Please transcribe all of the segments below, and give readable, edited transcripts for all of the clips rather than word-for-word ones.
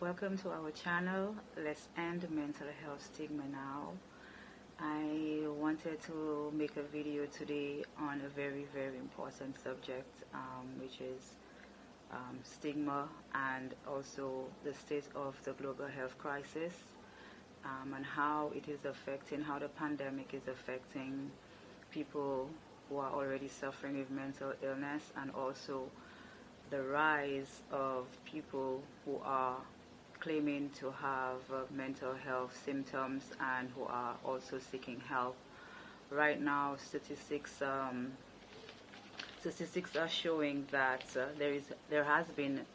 Welcome to our channel. Let's end mental health stigma now. I wanted to make a video today on a very important subject, which is stigma, and also the state of the global health crisis, and how it is affecting, how the pandemic is affecting people who are already suffering with mental illness, and also the rise of people who are claiming to have mental health symptoms and who are also seeking help. Right now, statistics are showing that there has been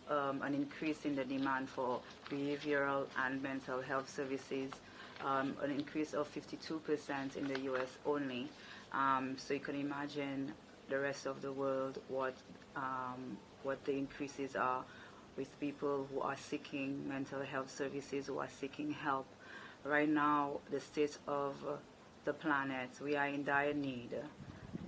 an increase in the demand for behavioral and mental health services, an increase of 52% in the U.S. only. So you can imagine the rest of the world what the increases are with people who are seeking mental health services, who are seeking help. Right now, the state of the planet, we are in dire need.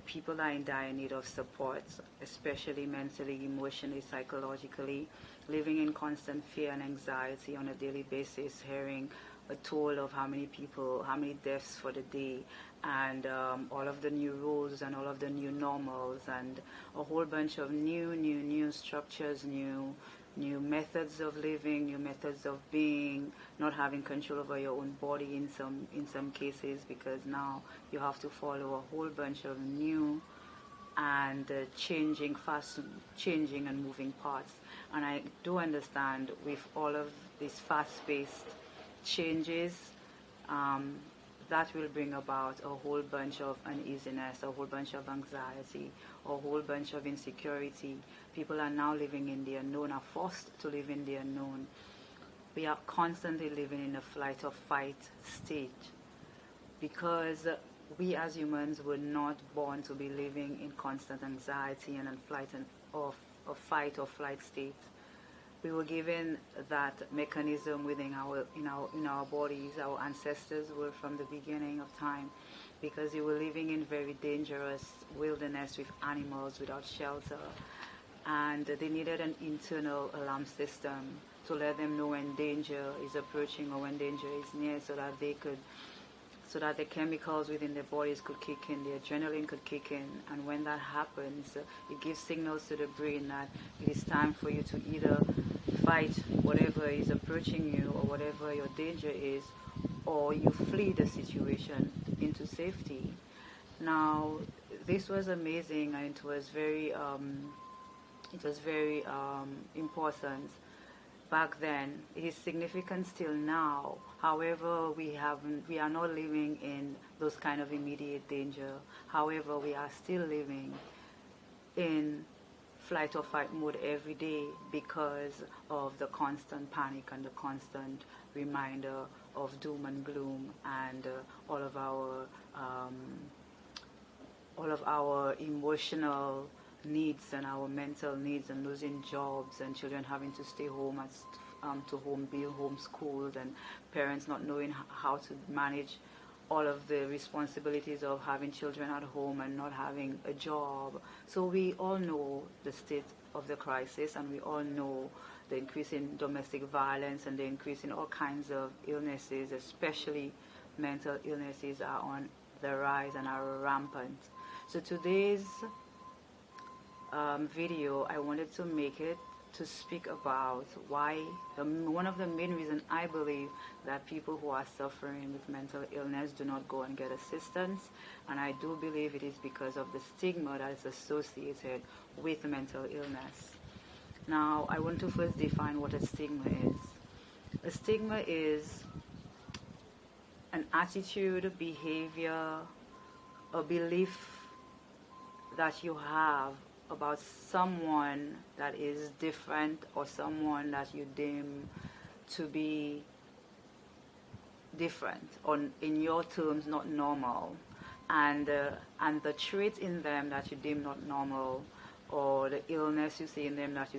People are in dire need of support, especially mentally, emotionally, psychologically, living in constant fear and anxiety on a daily basis, hearing a toll of how many people, how many deaths for the day, and all of the new rules and all of the new normals, and a whole bunch of new structures, new methods of living, new methods of being, not having control over your own body in some cases, because now you have to follow a whole bunch of new and fast changing and moving parts. And I do understand with all of these fast-paced changes, that will bring about a whole bunch of uneasiness, a whole bunch of anxiety, a whole bunch of insecurity. People are now living in the unknown, are forced to live in the unknown. We are constantly living in a flight or fight state, because we as humans were not born to be living in constant anxiety and a fight or flight state. We were given that mechanism within our bodies. Our ancestors were from the beginning of time, because they were living in very dangerous wilderness with animals without shelter, and they needed an internal alarm system to let them know when danger is approaching or when danger is near, so that the chemicals within their bodies could kick in, the adrenaline could kick in, and when that happens, it gives signals to the brain that it is time for you to either fight whatever is approaching you or whatever your danger is, or you flee the situation into safety. Now, this was amazing, and it was very important back then. It is significant still now. However, we are not living in those kind of immediate danger. However, we are still living in flight or fight mode every day because of the constant panic and the constant reminder of doom and gloom, and all of our emotional needs and our mental needs, and losing jobs, and children having to stay home be homeschooled, and parents not knowing how to manage all of the responsibilities of having children at home and not having a job. So we all know the state of the crisis, and we all know the increase in domestic violence and the increase in all kinds of illnesses, especially mental illnesses, are on the rise and are rampant. So today's video, I wanted to make it to speak about why one of the main reasons I believe that people who are suffering with mental illness do not go and get assistance, and I do believe it is because of the stigma that is associated with mental illness. Now, I want to first define what a stigma is. A stigma is an attitude, behavior, a belief that you have about someone that is different, or someone that you deem to be different, or in your terms not normal, and the traits in them that you deem not normal, or the illness you see in them that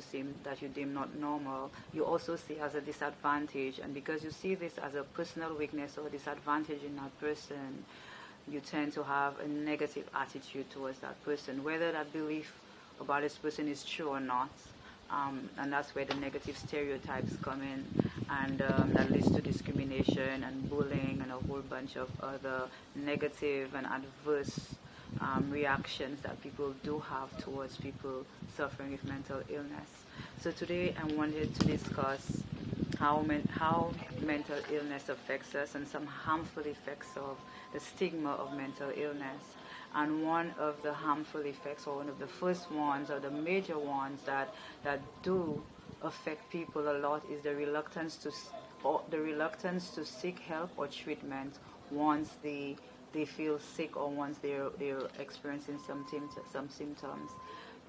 you deem not normal, you also see as a disadvantage. And because you see this as a personal weakness or disadvantage in that person, you tend to have a negative attitude towards that person, whether that belief about this person is true or not. and that's where the negative stereotypes come in, and that leads to discrimination and bullying and a whole bunch of other negative and adverse reactions that people do have towards people suffering with mental illness. So today I wanted to discuss how mental illness affects us and some harmful effects of the stigma of mental illness. And one of the harmful effects, or one of the first ones, or the major ones that do affect people a lot, is the reluctance to seek help or treatment once they feel sick, or once they're experiencing some symptoms.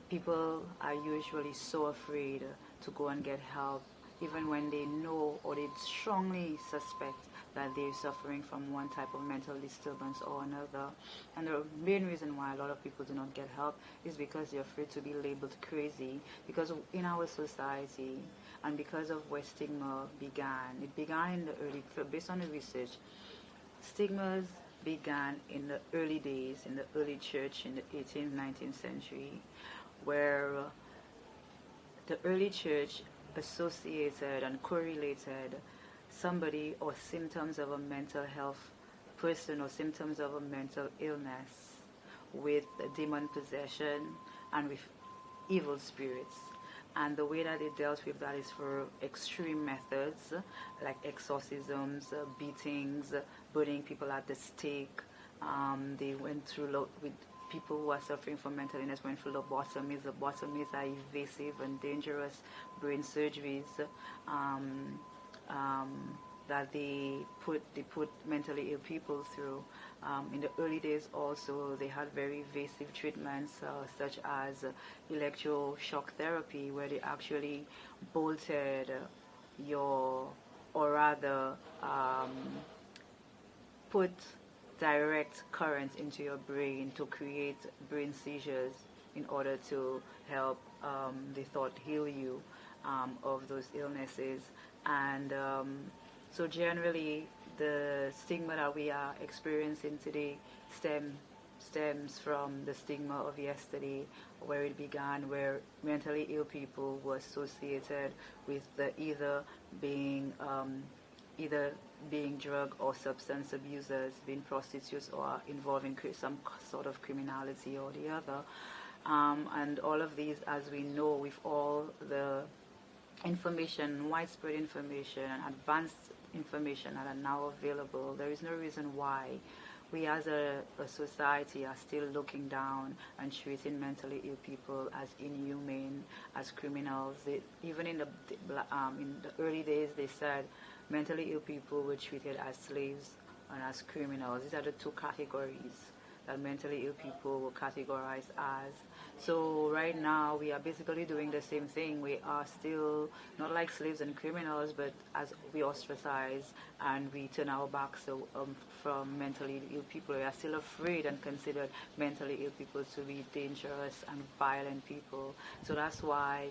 People are usually so afraid to go and get help, even when they know or they strongly suspect that they're suffering from one type of mental disturbance or another. And the main reason why a lot of people do not get help is because they're afraid to be labeled crazy, because in our society, and because of where stigma began. It began in the early, based on the research, stigmas began in the early days, in the early church in the 18th, 19th century, where the early church associated and correlated somebody or symptoms of a mental health person or symptoms of a mental illness with demon possession and with evil spirits. And the way that they dealt with that is for extreme methods like exorcisms, beatings, burning people at the stake. They went through with people who are suffering from mental illness, went through lobotomies. Lobotomies are invasive and dangerous brain surgeries that they put mentally ill people through. In the early days also, they had very invasive treatments such as electroshock therapy, where they actually bolted put direct currents into your brain to create brain seizures in order to help, they thought, heal you of those illnesses. And so generally, the stigma that we are experiencing today stems from the stigma of yesterday, where it began, where mentally ill people were associated with either being drug or substance abusers, being prostitutes, or involved in some sort of criminality or the other. And all of these, as we know, with all the information, widespread information, and advanced information that are now available, there is no reason why we as a society are still looking down and treating mentally ill people as inhumane, as criminals. Even in the early days, they said mentally ill people were treated as slaves and as criminals. These are the two categories that mentally ill people were categorized as. So right now we are basically doing the same thing. We are still not like slaves and criminals, but as we ostracize and we turn our backs from mentally ill people, we are still afraid and considered mentally ill people to be dangerous and violent people. So that's why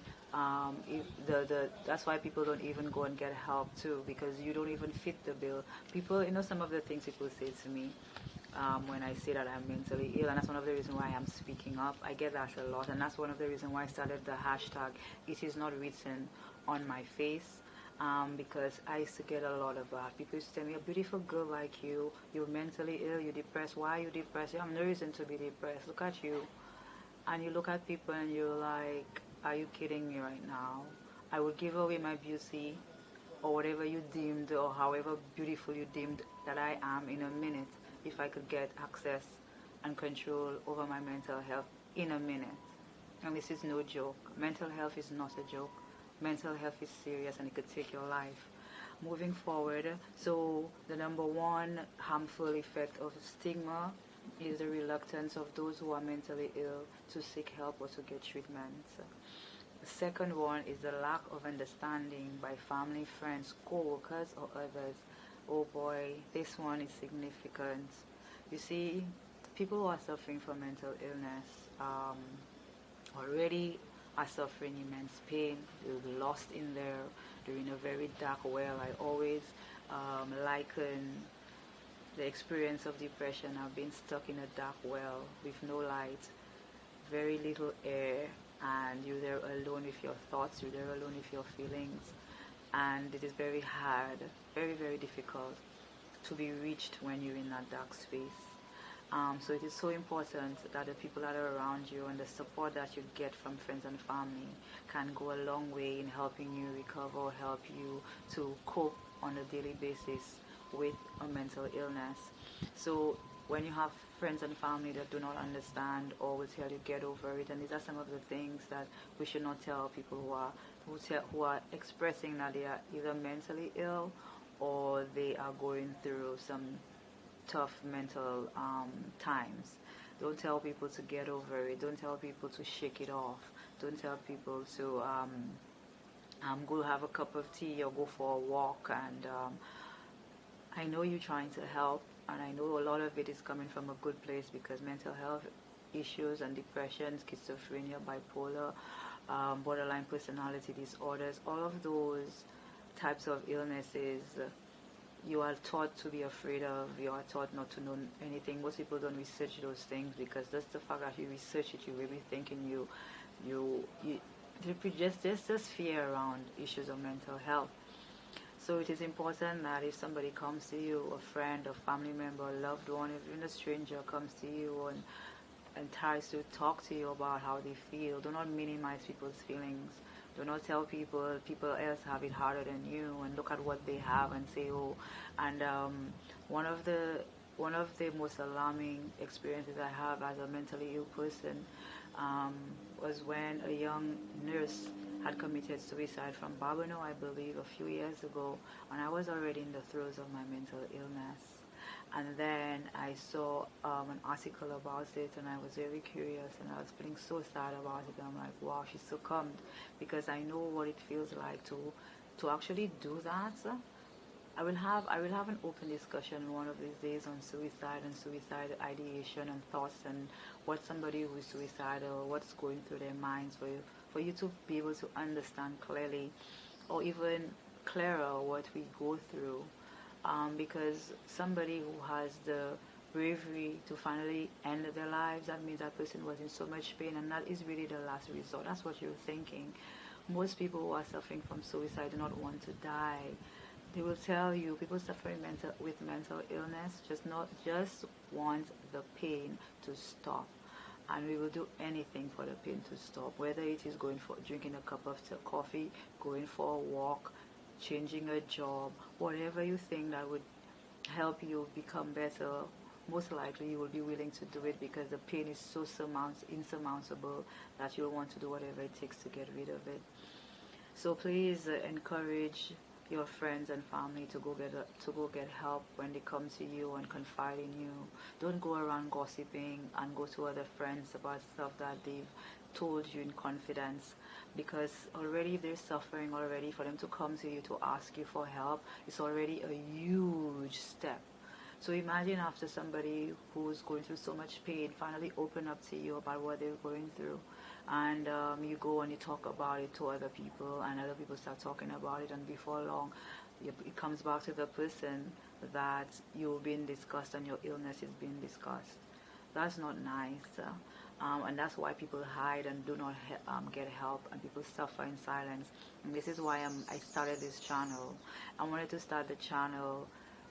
that's why people don't even go and get help too, because you don't even fit the bill. People, some of the things people say to me when I say that I'm mentally ill, and that's one of the reasons why I'm speaking up. I get that a lot, and that's one of the reasons why I started the hashtag "It is not written on my face," because I used to get a lot of that. People used to tell me, "A beautiful girl like you, you're mentally ill, you're depressed. Why are you depressed? You have no reason to be depressed. Look at you." And you look at people and you're like, "Are you kidding me right now? I would give away my beauty, or whatever you deemed, or however beautiful you deemed that I am, in a minute, if I could get access and control over my mental health in a minute." And this is no joke. Mental health is not a joke. Mental health is serious, and it could take your life. Moving forward, so the number one harmful effect of stigma is the reluctance of those who are mentally ill to seek help or to get treatment. The second one is the lack of understanding by family, friends, co-workers, or others. Oh boy, this one is significant. You see, people who are suffering from mental illness already are suffering immense pain. They're lost in there. They're in a very dark well. I always liken the experience of depression of being stuck in a dark well with no light, very little air, and you're there alone with your thoughts, you're there alone with your feelings, and it is very hard, very, very difficult to be reached when you're in that dark space. So it is so important that the people that are around you and the support that you get from friends and family can go a long way in helping you recover, help you to cope on a daily basis with a mental illness. So when you have friends and family that do not understand or will tell you get over it, and these are some of the things that we should not tell people who are expressing that they are either mentally ill or they are going through some tough mental times. Don't tell people to get over it. Don't tell people to shake it off. Don't tell people to go have a cup of tea or go for a walk. And I know you're trying to help, and I know a lot of it is coming from a good place, because mental health issues and depression, schizophrenia, bipolar, borderline personality disorders, all of those types of illnesses you are taught to be afraid of, you are taught not to know anything. Most people don't research those things, because that's the fact that you research it, you will be thinking there's just fear around issues of mental health. So it is important that if somebody comes to you, a friend, a family member, a loved one, even a stranger comes to you and tries to talk to you about how they feel, do not minimize people's feelings. Do not tell people else have it harder than you, and look at what they have and say, oh. And one of the most alarming experiences I have as a mentally ill person was when a young nurse had committed suicide from Babano, I believe, a few years ago, and I was already in the throes of my mental illness. And then I saw an article about it, and I was very curious, and I was feeling so sad about it. And I'm like, wow, she succumbed, because I know what it feels like to actually do that. I will have an open discussion one of these days on suicide and suicide ideation and thoughts, and what somebody who is suicidal, what's going through their minds, for you to be able to understand clearly, or even clearer, what we go through. Because somebody who has the bravery to finally end their lives, that means that person was in so much pain, and that is really the last resort. That's what you're thinking. Most people who are suffering from suicide do not want to die. They will tell you, people suffering with mental illness just want the pain to stop, and we will do anything for the pain to stop, whether it is going for drinking a cup of coffee, going for a walk, changing a job, whatever you think that would help you become better. Most likely you will be willing to do it, because the pain is so insurmountable that you'll want to do whatever it takes to get rid of it. So please encourage your friends and family to go get help when they come to you and confide in you. Don't go around gossiping and go to other friends about stuff that they've told you in confidence, because already they're suffering already. For them to come to you to ask you for help, it's already a huge step. So imagine after somebody who's going through so much pain finally open up to you about what they're going through, and you go and you talk about it to other people, and other people start talking about it, and before long it comes back to the person that you've been discussed and your illness is being discussed. That's not nice. And that's why people hide and do not get help, and people suffer in silence. And this is why I started this channel. I wanted to start the channel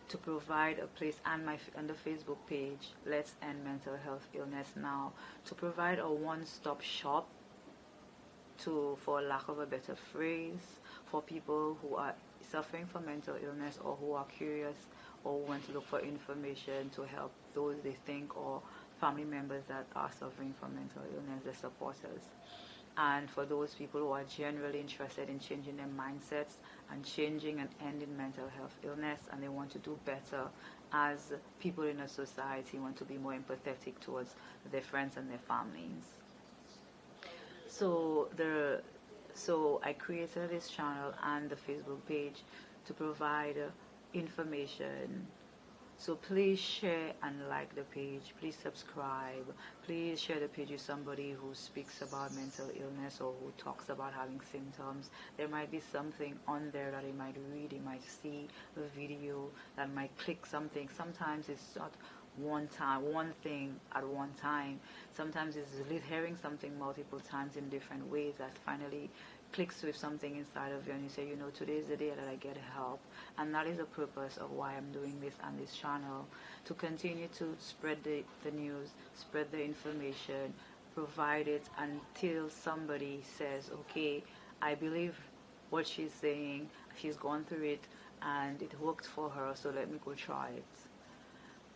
to provide a place, and on the Facebook page, Let's End Mental Health Illness Now, to provide a one-stop shop, for lack of a better phrase, for people who are suffering from mental illness, or who are curious, or want to look for information to help those they think, or family members that are suffering from mental illness, their supporters. And for those people who are generally interested in changing their mindsets and changing and ending mental health illness, and they want to do better as people in a society, want to be more empathetic towards their friends and their families. So I created this channel and the Facebook page to provide information. So please share and like the page. Please subscribe. Please share the page with somebody who speaks about mental illness, or who talks about having symptoms. There might be something on there that they might read, they might see a video that might click something. Sometimes it's not one thing at one time. Sometimes it's hearing something multiple times in different ways that finally clicks with something inside of you, and you say, today is the day that I get help. And that is the purpose of why I'm doing this on this channel, to continue to spread the news, spread the information, provide it until somebody says, okay, I believe what she's saying, she's gone through it and it worked for her, so let me go try it.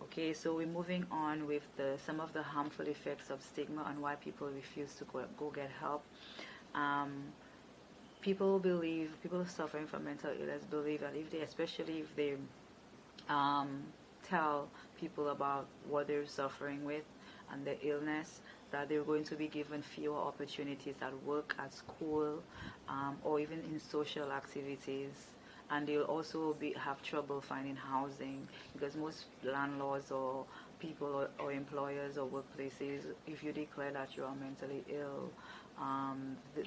Okay, so we're moving on with some of the harmful effects of stigma and why people refuse to go get help. People suffering from mental illness believe that especially if they tell people about what they're suffering with and the illness, that they're going to be given fewer opportunities at work, at school, or even in social activities. And they'll also have trouble finding housing, because most landlords or people or employers or workplaces, if you declare that you are mentally ill,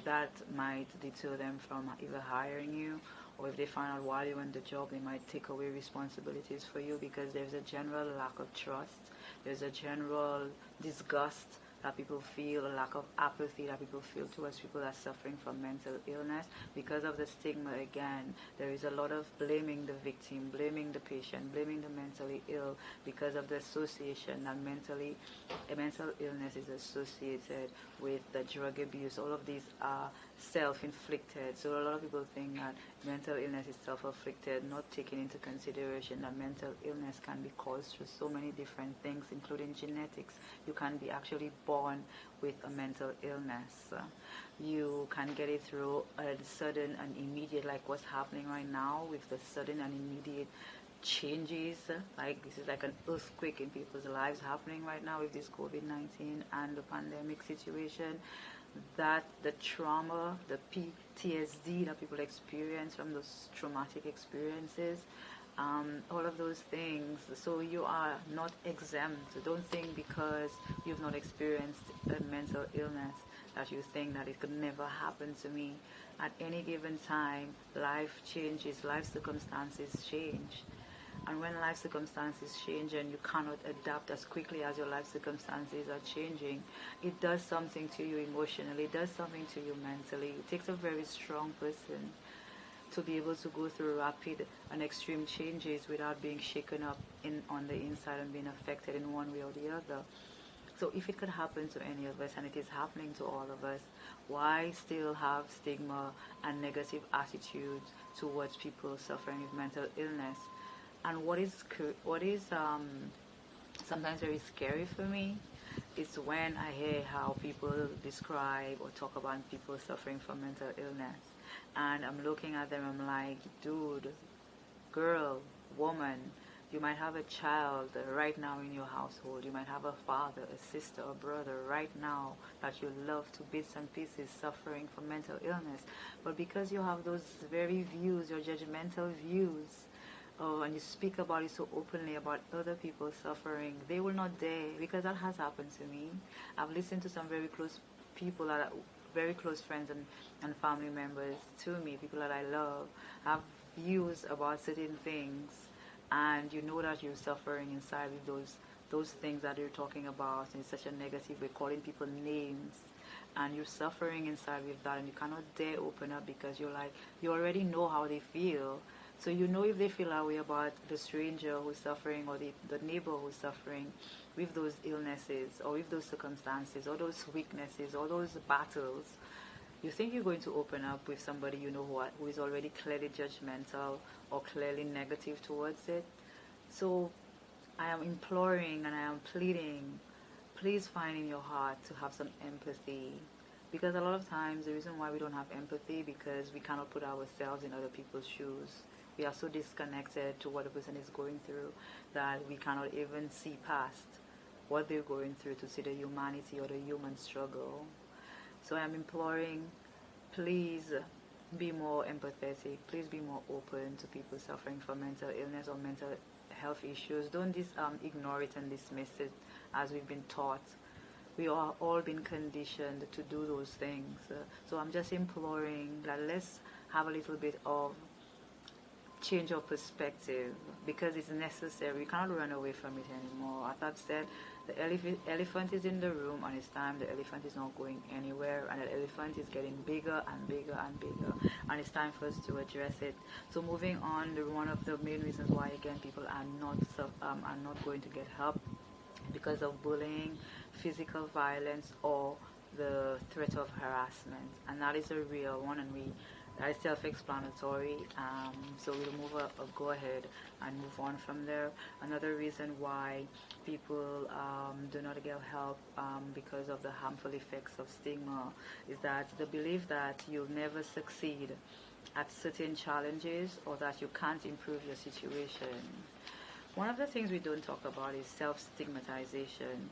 that might deter them from either hiring you, or if they find out while you're on the job, they might take away responsibilities for you, because there's a general lack of trust, there's a general disgust that people feel, a lack of apathy that people feel towards people that are suffering from mental illness. Because of the stigma, again, there is a lot of blaming the victim, blaming the patient, blaming the mentally ill, because of the association that mental illness is associated with the drug abuse. All of these are self-inflicted. So a lot of people think that mental illness is self-inflicted, not taking into consideration that mental illness can be caused through so many different things, including genetics. You can be actually born with a mental illness. You can get it through a sudden and immediate, like what's happening right now with the sudden and immediate changes. Like this is like an earthquake in people's lives happening right now with this COVID-19 and the pandemic situation. That the trauma, the PTSD that people experience from those traumatic experiences, all of those things. So you are not exempt. Don't think because you've not experienced a mental illness that you think that it could never happen to me. At any given time, life changes, life circumstances change. And when life circumstances change and you cannot adapt as quickly as your life circumstances are changing, it does something to you emotionally, it does something to you mentally. It takes a very strong person to be able to go through rapid and extreme changes without being shaken up on the inside and being affected in one way or the other. So if it could happen to any of us, and it is happening to all of us, why still have stigma and negative attitudes towards people suffering with mental illness? And what is sometimes very scary for me is when I hear how people describe or talk about people suffering from mental illness. And I'm looking at them, I'm like, dude, girl, woman, you might have a child right now in your household. You might have a father, a sister, a brother right now that you love to bits and pieces suffering from mental illness. But because you have those very views, your judgmental views, and you speak about it so openly about other people suffering, they will not dare, because that has happened to me. I've listened to some very close people that are very close friends and family members to me, people that I love, have views about certain things, and you know that you're suffering inside with those things that you're talking about in such a negative way, calling people names, and you're suffering inside with that, and you cannot dare open up because you're like, you already know how they feel. So you know if they feel that way about the stranger who's suffering, or the neighbor who's suffering with those illnesses or with those circumstances or those weaknesses or those battles, you think you're going to open up with somebody you know who is already clearly judgmental or clearly negative towards it. So I am imploring and I am pleading, please find in your heart to have some empathy. Because a lot of times the reason why we don't have empathy, because we cannot put ourselves in other people's shoes. We are so disconnected to what a person is going through that we cannot even see past what they're going through to see the humanity or the human struggle. So I'm imploring, please be more empathetic. Please be more open to people suffering from mental illness or mental health issues. Don't ignore it and dismiss it as we've been taught. We are all been conditioned to do those things. So I'm just imploring that let's have a little bit of change our perspective, because it's necessary. We cannot run away from it anymore. As I've said, the elephant is in the room, and it's time. The elephant is not going anywhere, and the elephant is getting bigger and bigger and bigger, and it's time for us to address it. So moving on, one of the main reasons why, again, people are not going to get help, because of bullying, physical violence, or the threat of harassment, and that is a real one, and that is self-explanatory. So we'll go ahead and move on from there. Another reason why people do not get help, because of the harmful effects of stigma, is that the belief that you'll never succeed at certain challenges, or that you can't improve your situation. One of the things we don't talk about is self-stigmatization,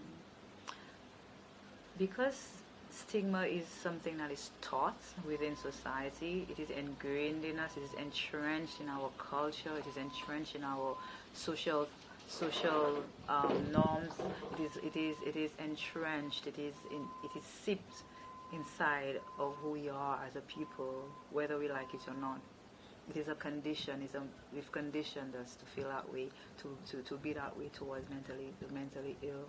because stigma is something that is taught within society. It is ingrained in us. It is entrenched in our culture. It is entrenched in our social norms. It is entrenched. It is seeped inside of who we are as a people, whether we like it or not. It is a condition. We've conditioned us to feel that way, to be that way towards the mentally ill.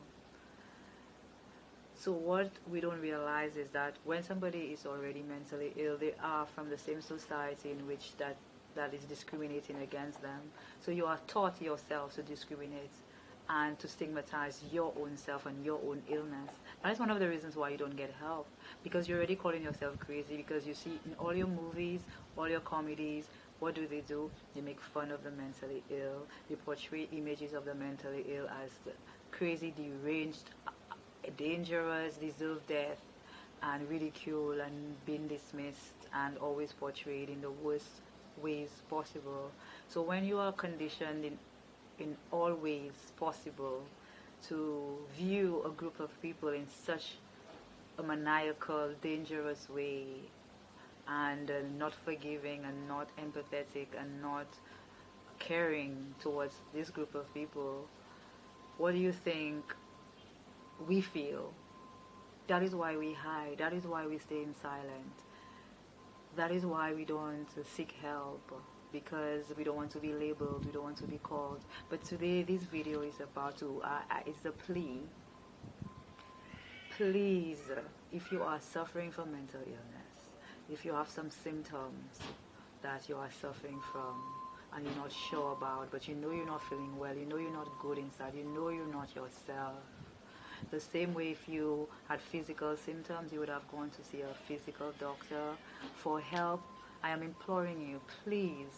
So what we don't realize is that when somebody is already mentally ill, they are from the same society in which that is discriminating against them. So you are taught yourself to discriminate and to stigmatize your own self and your own illness. That is one of the reasons why you don't get help, because you're already calling yourself crazy, because you see in all your movies, all your comedies, what do? They make fun of the mentally ill. They portray images of the mentally ill as crazy, deranged, dangerous, deserve death, and ridicule, and being dismissed, and always portrayed in the worst ways possible. So when you are conditioned in all ways possible to view a group of people in such a maniacal, dangerous way, and not forgiving, and not empathetic, and not caring towards this group of people, what do you think we feel? That is why we hide. That is why we stay in silent. That is why we don't seek help, because we don't want to be labeled, we don't want to be called. But today this video is about it's a plea. Please, if you are suffering from mental illness, if you have some symptoms that you are suffering from and you're not sure about, but you know you're not feeling well, you know you're not good inside, you know you're not yourself. The same way, if you had physical symptoms, you would have gone to see a physical doctor for help. I am imploring you, please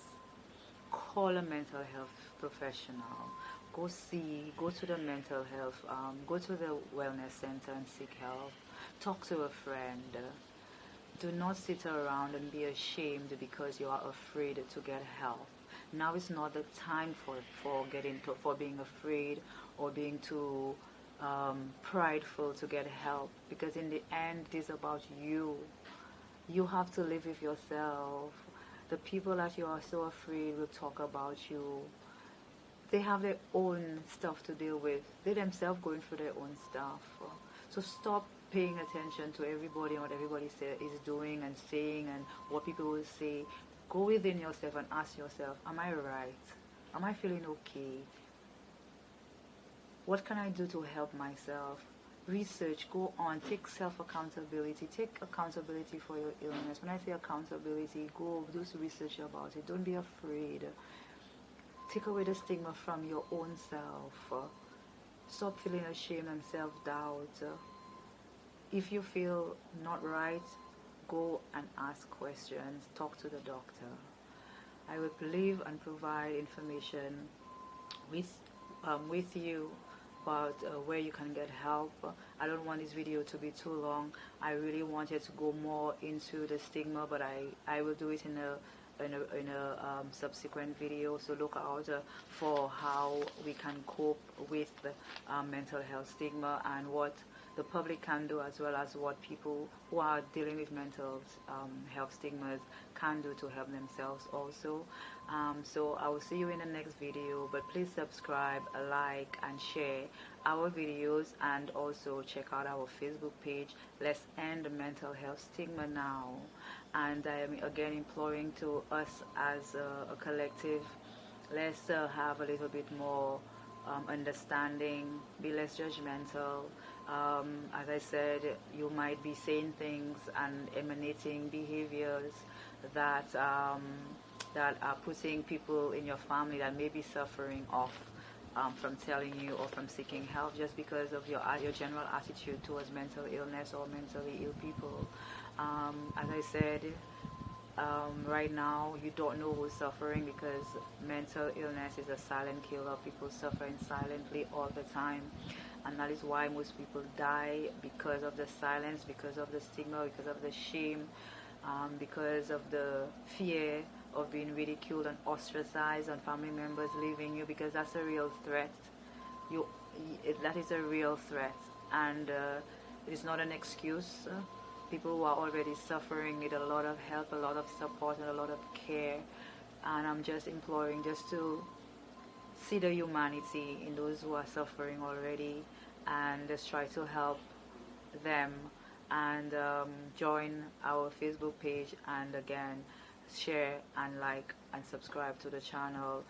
call a mental health professional. Go to the mental health, go to the wellness center and seek help. Talk to a friend. Do not sit around and be ashamed because you are afraid to get help. Now is not the time for being afraid or being too prideful to get help, because in the end it is about you. You have to live with yourself. The people that you are so afraid will talk about you. They have their own stuff to deal with. They themselves going through their own stuff. So stop paying attention to everybody and what everybody is doing and saying and what people will say. Go within yourself and ask yourself, am I right? Am I feeling okay? What can I do to help myself? Research, go on, take self-accountability, take accountability for your illness. When I say accountability, go do some research about it. Don't be afraid. Take away the stigma from your own self. Stop feeling ashamed and self-doubt. If you feel not right, go and ask questions. Talk to the doctor. I will believe and provide information with you about where you can get help. I don't want this video to be too long. I really wanted to go more into the stigma, but I will do it in a subsequent video. So look out for how we can cope with mental health stigma and what the public can do, as well as what people who are dealing with mental health stigmas can do to help themselves also. So I will see you in the next video, but please subscribe, like, and share our videos, and also check out our Facebook page. Let's end the mental health stigma now. and I am again imploring to us as a collective, let's have a little bit more understanding, be less judgmental. As I said, you might be saying things and emanating behaviors that that are putting people in your family that may be suffering off from telling you or from seeking help, just because of your general attitude towards mental illness or mentally ill people. As I said, right now you don't know who's suffering, because mental illness is a silent killer. People suffering silently all the time, and that is why most people die, because of the silence, because of the stigma, because of the shame, because of the fear of being ridiculed and ostracized, and family members leaving you, because that's a real threat. you that is a real threat, and it is not an excuse. People who are already suffering need a lot of help, a lot of support, and a lot of care. And I'm just imploring just to see the humanity in those who are suffering already, and just try to help them, and join our Facebook page, and again share and like and subscribe to the channel.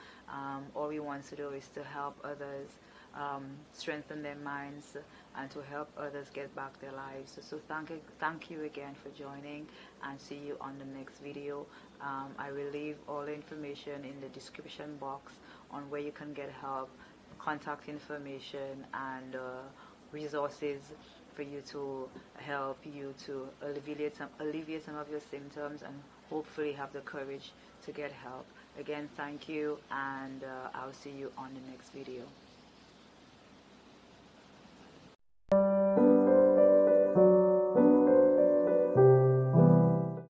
All we want to do is to help others strengthen their minds, and to help others get back their lives. So thank you again for joining, and see you on the next video. I will leave all the information in the description box on where you can get help, contact information, and resources for you to help you to alleviate some of your symptoms, and hopefully have the courage to get help. Again, thank you, and I'll see you on the next video.